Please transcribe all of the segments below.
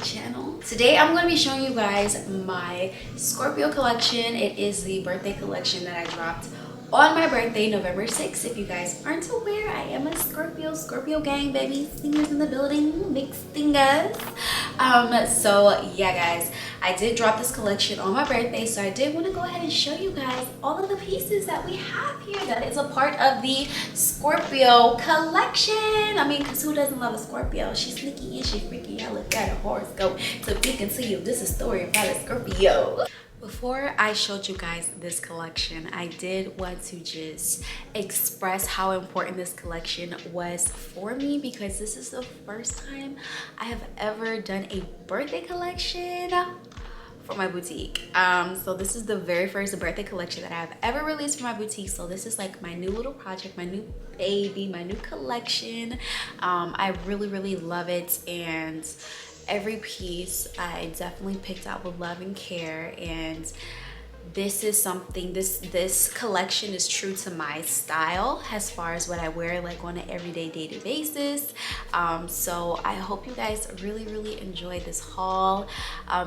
channel. Today I'm going to be showing you guys my Scorpio collection. It is the birthday collection that I dropped on my birthday, November 6th. If you guys aren't aware, I am a Scorpio gang, baby. Singers in the building, big stingers. So yeah, guys, I did drop this collection on my birthday, so I did want to go ahead and show you guys all of the pieces that we have here that is a part of the Scorpio collection. I mean, because who doesn't love a Scorpio? She's sneaky and she's freaky. I look at her horoscope to peek into you. This is a story about a Scorpio. Before I showed you guys this collection, I did want to just express how important this collection was for me, because this is the first time I have ever done a birthday collection for my boutique. So this is the very first birthday collection that I have ever released for my boutique. So this is like my new little project, my new baby, my new collection. I really love it, and every piece I definitely picked out with love and care, and this is something, this collection is true to my style as far as what I wear like on an everyday daily basis. So I hope you guys really enjoy this haul.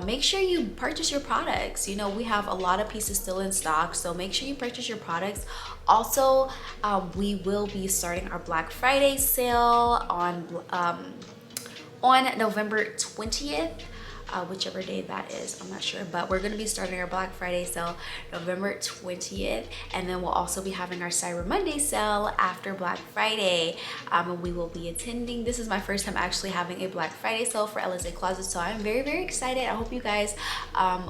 Make sure you purchase your products. You know, we have a lot of pieces still in stock, so make sure you purchase your products. Also, we will be starting our Black Friday sale on November 20th, whichever day that is, I'm not sure, but we're going to be starting our Black Friday sale November 20th, and then we'll also be having our Cyber Monday sale after Black Friday, and we will be attending. This is my first time actually having a Black Friday sale for LSA Closet, so I'm very excited. I hope you guys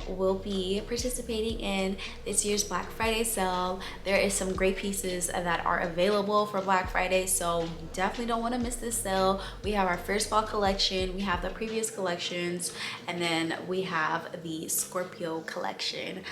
will be participating in this year's Black Friday sale. There is some great pieces that are available for Black Friday, so you definitely don't want to miss this sale. We have our first fall collection, we have the previous collections, and then we have the Scorpio collection.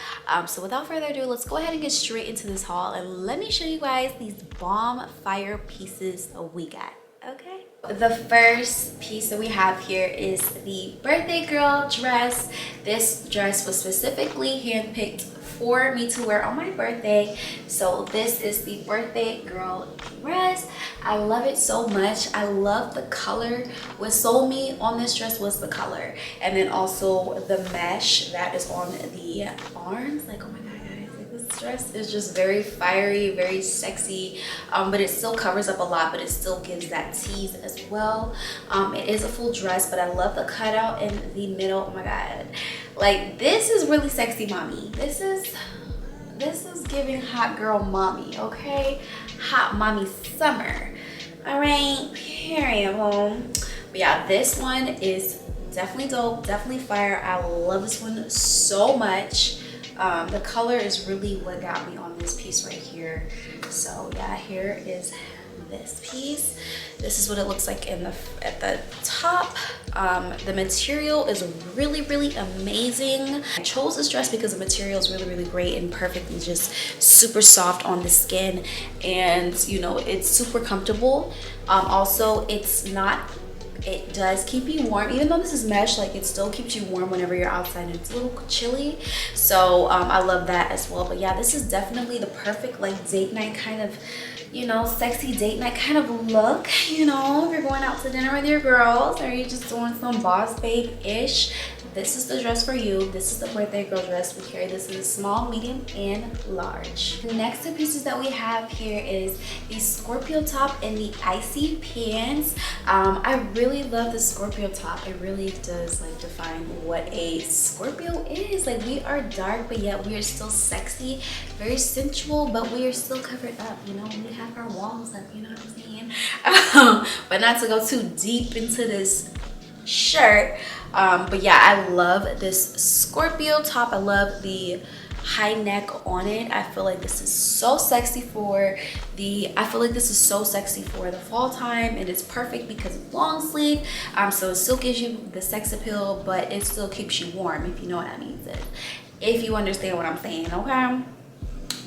So without further ado, let's go ahead and get straight into this haul, and let me show you guys these bomb fire pieces we got. Okay, the first piece that we have here is the birthday girl dress. This dress was specifically handpicked for me to wear on my birthday. So this is the birthday girl dress. I love it so much. I love the color. What sold me on this dress was the color, and then also the mesh that is on the arms. Like, oh my god, guys, like, this dress is just very fiery, very sexy, but it still covers up a lot, but it still gives that tease as well. It is a full dress, but I love the cutout in the middle. Oh my god, like, this is really sexy mommy. This is giving hot girl mommy, okay? Hot mommy summer. All right, period, home. But yeah, this one is definitely dope, definitely fire. I love this one so much. The color is really what got me on this piece right here. So yeah, here is this piece. This is what it looks like at the top. The material is really amazing. I chose this dress because the material is really great and perfect and just super soft on the skin, and you know, it's super comfortable. Also, it does keep you warm. Even though this is mesh, like, it still keeps you warm whenever you're outside, and it's a little chilly. So I love that as well. But yeah, this is definitely the perfect like date night kind of, you know, sexy date night kind of look. You know, if you're going out to dinner with your girls, or you're just doing some boss babe-ish, this is the dress for you. This is the birthday girl dress. We carry this in small, medium, and large. The next two pieces that we have here is the Scorpio top and the icy pants. I really love the Scorpio top. It really does like define what a Scorpio is. Like, we are dark, but yet we are still sexy, very sensual, but we are still covered up. You know, we have our walls up, you know what I'm saying? But not to go too deep into this shirt. But yeah, I love this Scorpio top. I love the high neck on it. I feel like this is so sexy for the fall time, and it's perfect because it's long sleeve. So it still gives you the sex appeal, but it still keeps you warm, if you know what I mean, if you understand what I'm saying, okay?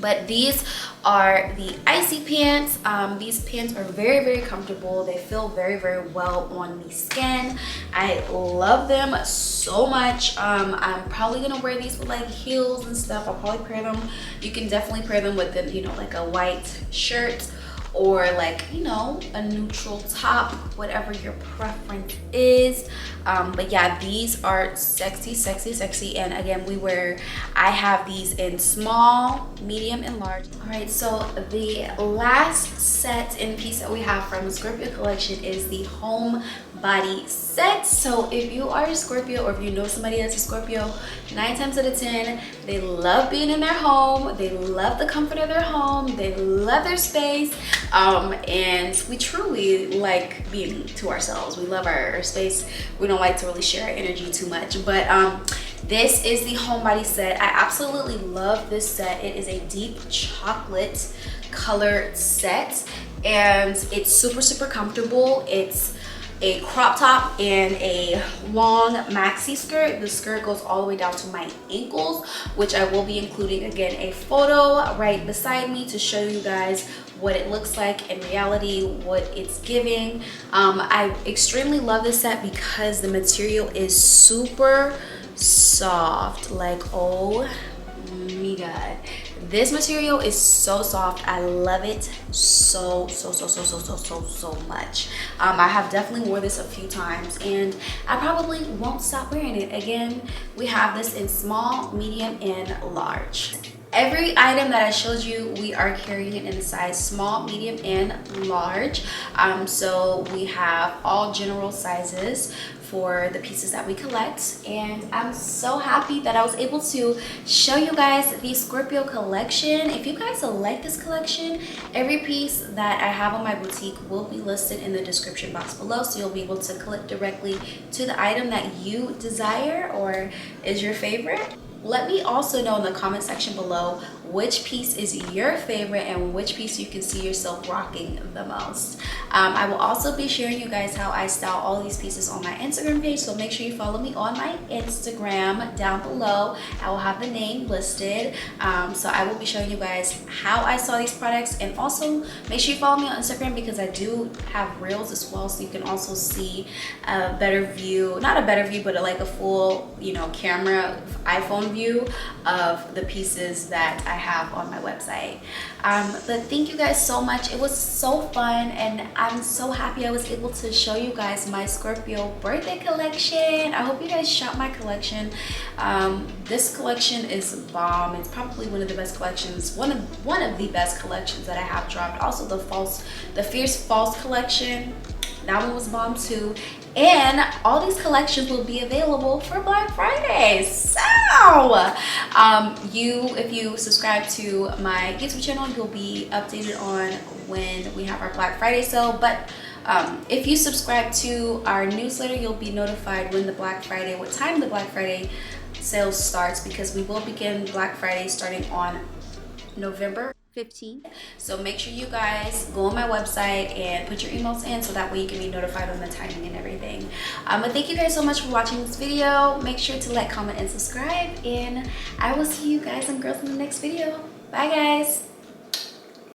But these are the icy pants. These pants are very comfortable. They feel very well on the skin. I love them so much. I'm probably gonna wear these with like heels and stuff. I'll probably pair them. You can definitely pair them with, you know, like a white shirt or like, you know, a neutral top, whatever your preference is. But yeah, these are sexy, sexy, sexy. And again, I have these in small, medium, and large. All right, so the last set and piece that we have from the Scorpio collection is the home body set. So if you are a Scorpio, or if you know somebody that's a Scorpio, 9 times out of 10, they love being in their home, they love the comfort of their home, they love their space, and we truly like being to ourselves. We love our space. We don't like to really share our energy too much, but this is the home body set. I absolutely love this set. It is a deep chocolate color set, and it's super, super comfortable. It's a crop top and a long maxi skirt. The skirt goes all the way down to my ankles, which I will be including again a photo right beside me to show you guys what it looks like in reality, what it's giving. I extremely love this set because the material is super soft. Like, oh my god, this material is so soft. I love it so much. I have definitely wore this a few times, and I probably won't stop wearing it. Again, we have this in small, medium, and large. Every item that I showed you, we are carrying it in a size small, medium, and large. So we have all general sizes for the pieces that we collect, and I'm so happy that I was able to show you guys the Scorpio collection. If you guys like this collection, every piece that I have on my boutique will be listed in the description box below, so you'll be able to click directly to the item that you desire or is your favorite. Let me also know in the comment section below which piece is your favorite and which piece you can see yourself rocking the most. I will also be sharing you guys how I style all these pieces on my Instagram page, so make sure you follow me on my Instagram down below. I will have the name listed. So I will be showing you guys how I saw these products, and also make sure you follow me on Instagram because I do have reels as well, so you can also see a better view, not a better view, but like a full, you know, camera iPhone view of the pieces that I have on my website. But thank you guys so much. It was so fun, and I'm so happy I was able to show you guys my Scorpio birthday collection. I hope you guys shop my collection. This collection is bomb. It's probably one of the best collections, one of the best collections that I have dropped. Also the Fierce False collection, that one was bomb too. And all these collections will be available for Black Friday. So if you subscribe to my YouTube channel, you'll be updated on when we have our Black Friday sale. But if you subscribe to our newsletter, you'll be notified when the Black Friday, what time the Black Friday sale starts, because we will begin Black Friday starting on November 15th. So make sure you guys go on my website and put your emails in, so that way you can be notified on the timing and everything. But thank you guys so much for watching this video. Make sure to like, comment, and subscribe, and I will see you guys and girls in the next video. Bye guys.